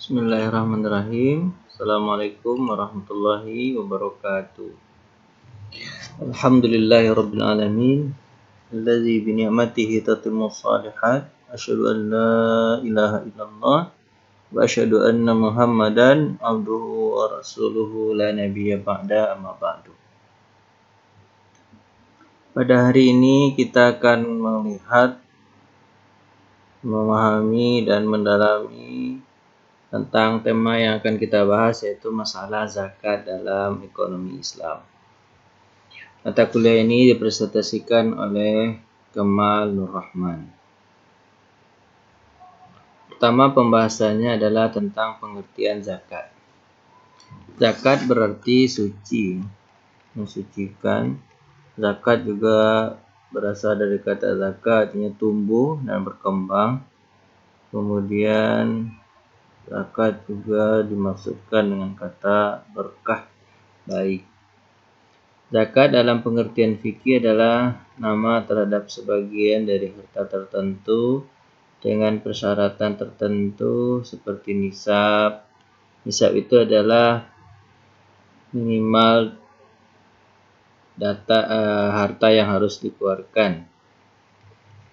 Bismillahirrahmanirrahim. Assalamualaikum warahmatullahi wabarakatuh. Alhamdulillahirabbil alamin. Allazi bi ni'matihi tatimmu shalihat. Asyhadu an la ilaha illallah wa asyhadu anna Muhammadan abduhu wa rasuluhu la nabiyya ba'da amma ba'du. Pada hari ini kita akan melihat, memahami dan mendalami tentang tema yang akan kita bahas, yaitu masalah zakat dalam ekonomi Islam. Mata kuliah ini dipresentasikan oleh Kemal Nur Rahman. Pertama, pembahasannya adalah tentang pengertian zakat. Zakat berarti suci, mensucikan. Zakat juga berasal dari kata zakat, artinya tumbuh dan berkembang. Kemudian zakat juga dimaksudkan dengan kata berkah, baik. Zakat dalam pengertian fikih adalah nama terhadap sebagian dari harta tertentu dengan persyaratan tertentu seperti nisab. Nisab itu adalah minimal harta yang harus dikeluarkan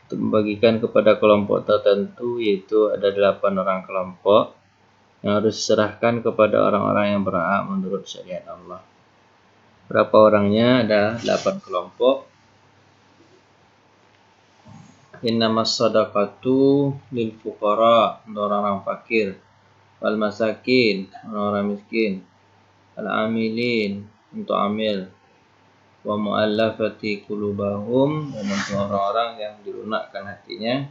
untuk membagikan kepada kelompok tertentu, yaitu ada 8 orang kelompok yang harus diserahkan kepada orang-orang yang berhak menurut syariat Allah. Berapa orangnya? Ada 8 kelompok. Innamas shadaqatu lil fuqara, untuk orang-orang fakir, wal masakin, orang-orang miskin, al amilin, untuk amil, wa mu'allafati qulubahum, dan untuk orang-orang yang dilunakkan hatinya,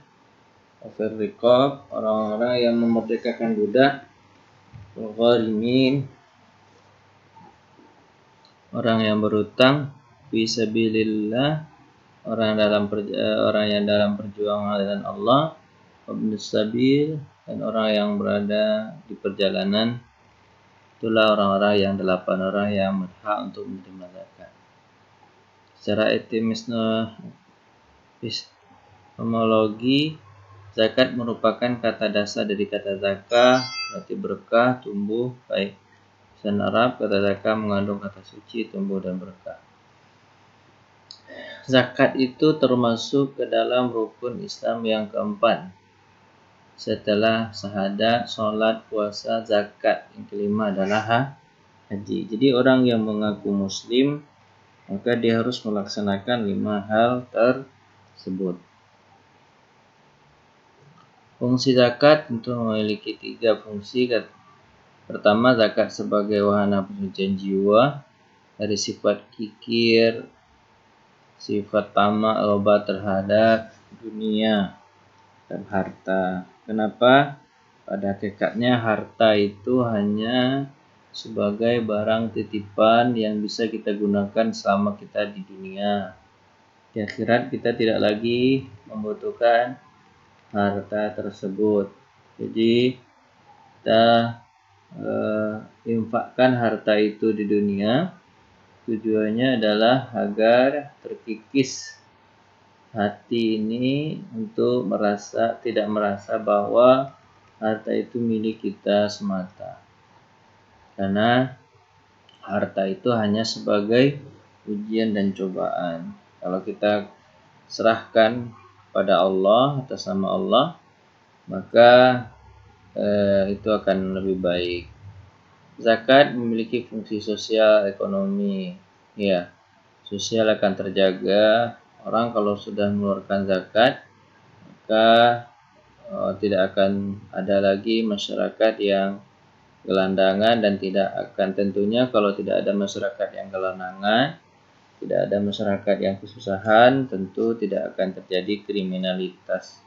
wa fir riqab, orang-orang yang memerdekakan budak, gharimin, orang yang berutang, fi sabilillah, orang yang dalam perjuangan dengan Allah, ibnus sabil, dan orang yang berada di perjalanan. Itulah orang-orang yang 8 orang yang berhak untuk menerima zakat. Secara etimologi, zakat merupakan kata dasar dari kata zakah, berarti berkah, tumbuh, baik. Bahasa Arab, kata zakah mengandung kata suci, tumbuh, dan berkah. Zakat itu termasuk ke dalam rukun Islam yang keempat. Setelah syahadat, sholat, puasa, zakat, yang kelima adalah haji. Jadi orang yang mengaku muslim, maka dia harus melaksanakan 5 hal tersebut. Fungsi zakat tentu memiliki 3 fungsi. Pertama, zakat sebagai wahana pensucian jiwa dari sifat kikir, sifat tamak, loba terhadap dunia dan harta. Kenapa? Pada hakikatnya harta itu hanya sebagai barang titipan yang bisa kita gunakan selama kita di dunia. Di akhirat kita tidak lagi membutuhkan harta tersebut. Jadi kita infakkan harta itu di dunia. Tujuannya adalah agar terkikis hati ini untuk tidak merasa bahwa harta itu milik kita semata. Karena harta itu hanya sebagai ujian dan cobaan. Kalau kita serahkan pada Allah, atas nama Allah, maka itu akan lebih baik. Zakat memiliki fungsi sosial, ekonomi. Ya, sosial akan terjaga. Orang kalau sudah mengeluarkan zakat, maka tidak akan ada lagi masyarakat yang gelandangan, dan tidak akan, tentunya kalau tidak ada masyarakat yang gelandangan, tidak ada masyarakat yang kesusahan, tentu tidak akan terjadi kriminalitas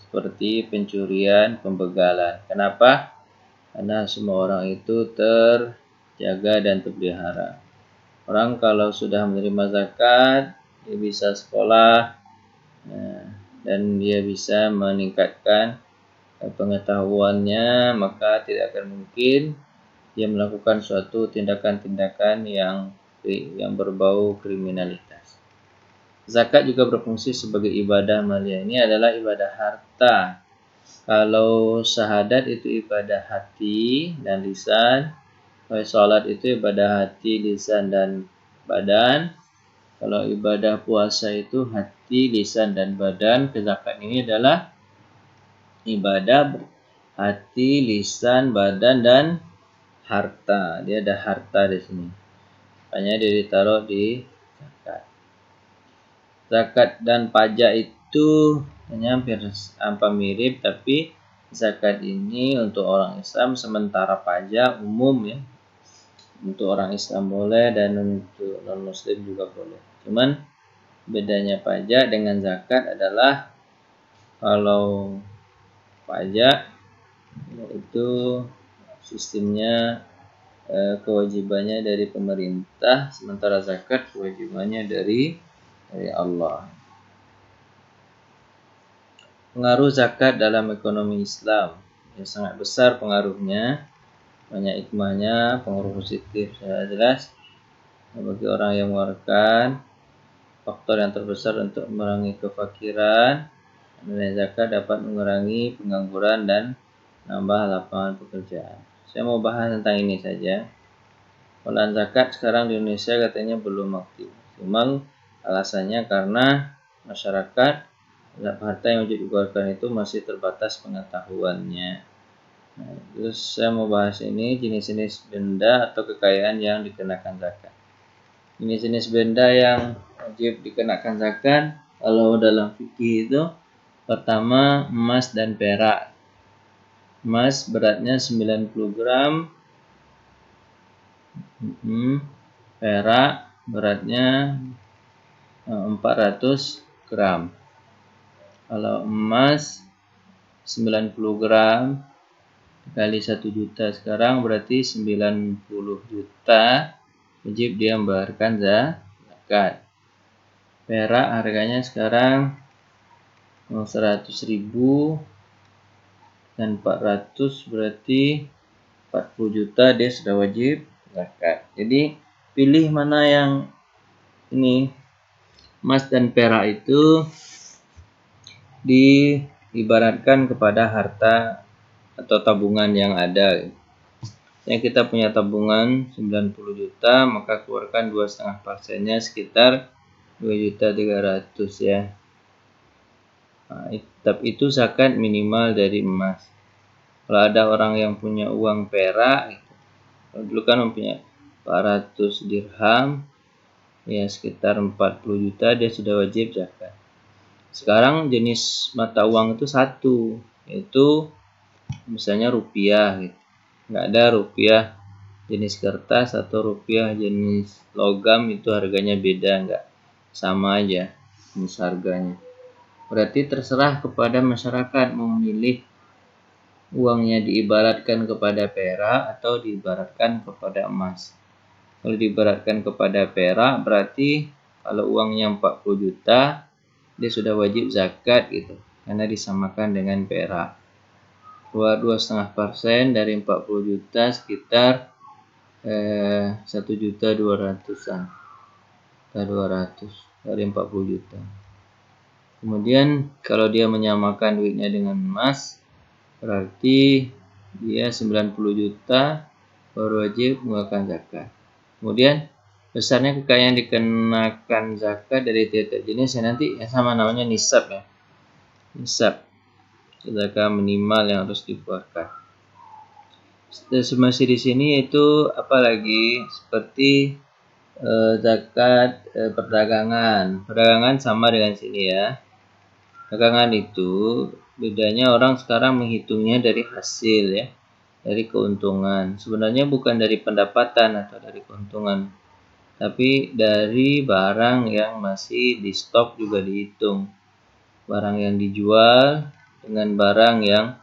seperti pencurian, pembegalan. Kenapa? Karena semua orang itu terjaga dan terpelihara. Orang kalau sudah menerima zakat, dia bisa sekolah, dan dia bisa meningkatkan pengetahuannya, maka tidak akan mungkin dia melakukan suatu tindakan-tindakan yang berbau kriminalitas. Zakat juga berfungsi sebagai ibadah maliyah. Ini adalah ibadah harta. Kalau syahadat itu ibadah hati dan lisan. Kalau sholat itu ibadah hati, lisan, dan badan. Kalau ibadah puasa itu hati, lisan, dan badan. Zakat ini adalah ibadah hati, lisan, badan, dan harta. Dia ada harta di sini. Makanya dia ditaruh di zakat. Zakat dan pajak itu hanya hampir mirip, tapi zakat ini untuk orang Islam, sementara pajak umum ya. Untuk orang Islam boleh dan untuk non Muslim juga boleh. Cuman bedanya pajak dengan zakat adalah kalau pajak itu sistemnya kewajibannya dari pemerintah, sementara zakat kewajibannya dari Allah. Pengaruh zakat dalam ekonomi Islam yang sangat besar pengaruhnya, banyak hikmahnya, pengaruh positif jelas bagi orang yang mengeluarkan. Faktor yang terbesar untuk mengurangi kefakiran, nilai zakat dapat mengurangi pengangguran dan nambah lapangan pekerjaan. Saya mau bahas tentang ini saja. Pengelolaan zakat sekarang di Indonesia katanya belum aktif. Memang alasannya karena masyarakat harta yang wajib dikeluarkan itu masih terbatas pengetahuannya. Nah, terus saya mau bahas ini jenis-jenis benda atau kekayaan yang dikenakan zakat. Jenis-jenis benda yang wajib dikenakan zakat kalau dalam fikih itu pertama emas dan perak. Emas beratnya 90 gram, perak beratnya 400 gram. Kalau emas 90 gram kali 1 juta sekarang berarti 90 juta wajib dia membayarkan zakat. Perak harganya sekarang 100.000 dan 400 berarti 40 juta dia sudah wajib zakat. Jadi pilih mana yang ini. Emas dan perak itu diibaratkan kepada harta atau tabungan yang ada. Yang kita punya tabungan 90 juta, maka keluarkan 2,5%-nya sekitar 2.300.000 ya. Nah, itu zakat minimal dari emas. Kalau ada orang yang punya uang perak, kalau dulu kan punya 400 dirham, ya sekitar 40 juta dia sudah wajib zakat. Sekarang jenis mata uang itu satu, yaitu misalnya rupiah gitu. Nggak ada rupiah jenis kertas atau rupiah jenis logam, itu harganya beda, nggak sama aja jenis harganya. Berarti terserah kepada masyarakat memilih uangnya diibaratkan kepada perak atau diibaratkan kepada emas. Kalau diibaratkan kepada perak berarti kalau uangnya 40 juta dia sudah wajib zakat gitu, karena disamakan dengan perak. 2,5% dari 40 juta sekitar 1.200.000-an. 200 dari 40 juta. Kemudian kalau dia menyamakan duitnya dengan emas, berarti dia 90 juta baru wajib mengeluarkan zakat. Kemudian besarnya kekayaan dikenakan zakat dari tiap-tiap jenis ya, nanti sama namanya nisab ya. Nisab zakat minimal yang harus dikeluarkan. Masih di sini yaitu apalagi seperti zakat perdagangan. Perdagangan sama dengan sini ya. Dagangan itu bedanya orang sekarang menghitungnya dari hasil ya, dari keuntungan. Sebenarnya bukan dari pendapatan atau dari keuntungan, tapi dari barang yang masih di stok juga dihitung. Barang yang dijual dengan barang yang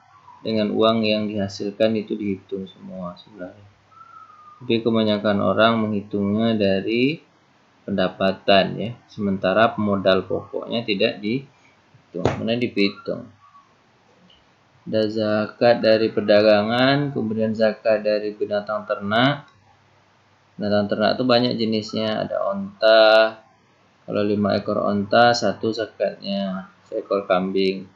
dengan uang yang dihasilkan itu dihitung semua sebenarnya. Tapi kebanyakan orang menghitungnya dari pendapatan ya, sementara modal pokoknya tidak dihitung, mana dihitung. Ada zakat dari perdagangan, kemudian zakat dari binatang ternak. Binatang ternak itu banyak jenisnya, ada onta. Kalau 5 ekor onta, 1 zakatnya, 1 ekor kambing.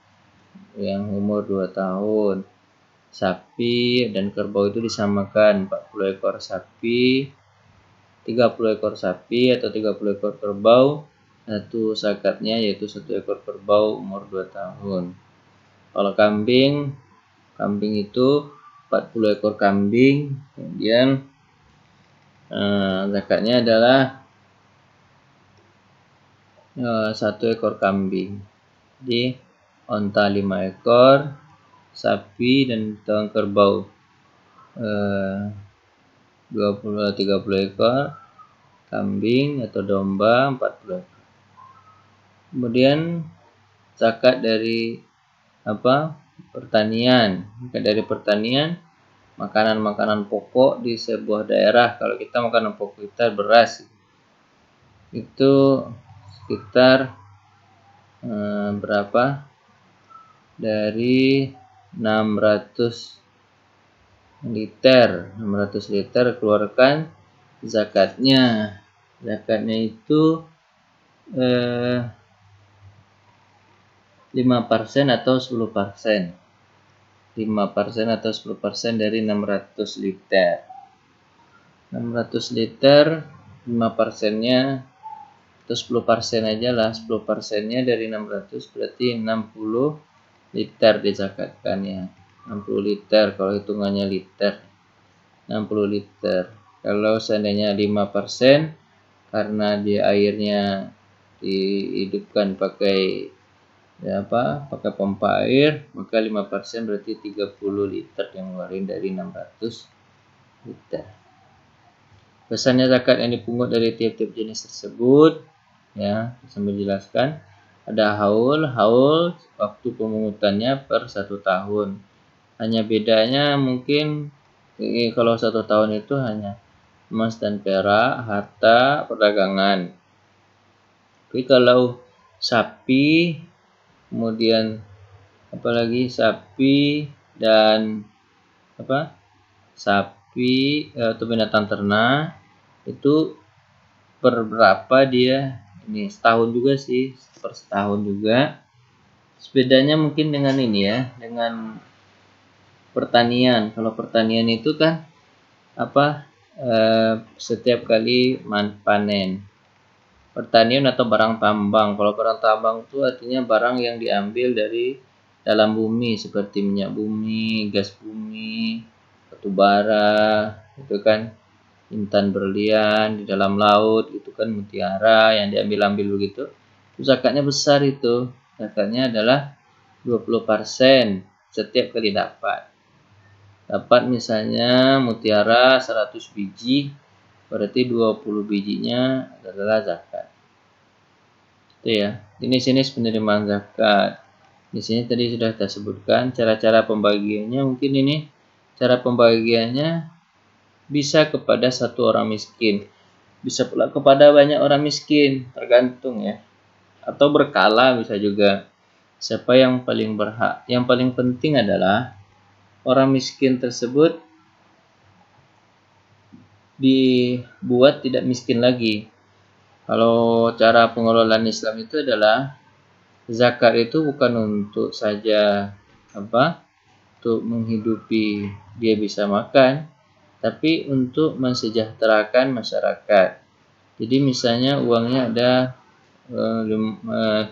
yang umur 2 tahun. Sapi dan kerbau itu disamakan 40 ekor sapi, 30 ekor sapi atau 30 ekor kerbau. Satu zakatnya yaitu 1 ekor kerbau umur 2 tahun. Kalau kambing itu 40 ekor kambing, kemudian zakatnya adalah 1 ekor kambing. Jadi onta 5 ekor, sapi dan kerbau 30 ekor, kambing atau domba 40 ekor. Kemudian zakat dari pertanian. Zakat dari pertanian, makanan-makanan pokok di sebuah daerah. Kalau kita makanan pokok kita beras, itu sekitar berapa? Dari 600 liter keluarkan zakatnya. Zakatnya itu 5% atau 10%. 5% atau 10% dari 600 liter. 600 liter 5%-nya atau 10% aja lah. 10%-nya dari 600 berarti 60 liter dizakatkan ya. 60 liter kalau hitungannya liter. 60 liter. Kalau seandainya 5% karena dia airnya dihidupkan pakai pakai pompa air, maka 5% berarti 30 liter yang ngeluarin dari 600 liter. Besarnya zakat yang dipungut dari tiap-tiap jenis tersebut ya, sambil jelaskan. Ada haul waktu pemungutannya per 1 tahun. Hanya bedanya mungkin kalau 1 tahun itu hanya emas dan perak, harta perdagangan. Tapi kalau sapi, kemudian apalagi sapi dan sapi atau binatang ternak itu per berapa dia, ini setahun juga sih, per setahun juga. Bedanya mungkin dengan ini ya, dengan pertanian. Kalau pertanian itu kan setiap kali panen. Pertanian atau barang tambang. Kalau barang tambang itu artinya barang yang diambil dari dalam bumi seperti minyak bumi, gas bumi, batu bara, itu kan intan berlian di dalam laut, itu kan mutiara yang diambil begitu. Zakatnya besar itu. Zakatnya adalah 20% setiap kali dapat. Dapat misalnya mutiara 100 biji, berarti 20 bijinya adalah zakat. Itu ya, jenis-jenis penerimaan zakat. Di sini tadi sudah saya sebutkan cara-cara pembagiannya. Mungkin ini cara pembagiannya bisa kepada 1 orang miskin, bisa pula kepada banyak orang miskin, tergantung ya. Atau berkala bisa juga. Siapa yang paling berhak? Yang paling penting adalah orang miskin tersebut dibuat tidak miskin lagi. Kalau cara pengelolaan Islam itu adalah zakat itu bukan untuk saja untuk menghidupi dia bisa makan, tapi untuk mensejahterakan masyarakat. Jadi misalnya uangnya ada 20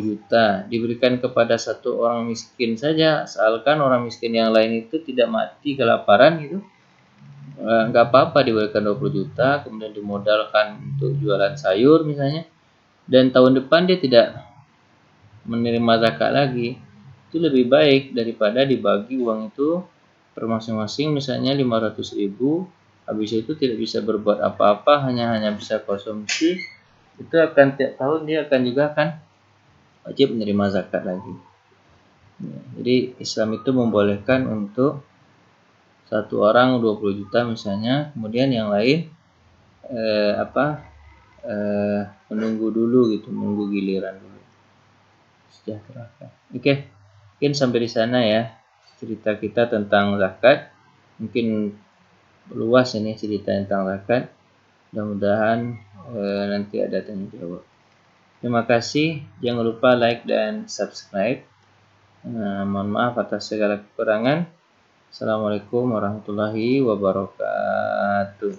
juta diberikan kepada 1 orang miskin saja, asalkan orang miskin yang lain itu tidak mati kelaparan gitu, nggak apa-apa diberikan 20 juta kemudian dimodalkan untuk jualan sayur misalnya, dan tahun depan dia tidak menerima zakat lagi. Itu lebih baik daripada dibagi uang itu per masing-masing misalnya 500.000, habis itu tidak bisa berbuat apa-apa, hanya bisa konsumsi. Itu akan tiap tahun dia akan wajib menerima zakat lagi. Jadi Islam itu membolehkan untuk 1 orang 20 juta misalnya, kemudian yang lain menunggu dulu gitu, menunggu giliran dulu. Sejahterakan. Oke, mungkin sampai di sana ya cerita kita tentang zakat. Mungkin luas ini cerita tentang zakat. Mudah-mudahan nanti ada tanya jawab. Terima kasih. Jangan lupa like dan subscribe. Mohon maaf atas segala kekurangan. Assalamualaikum warahmatullahi wabarakatuh.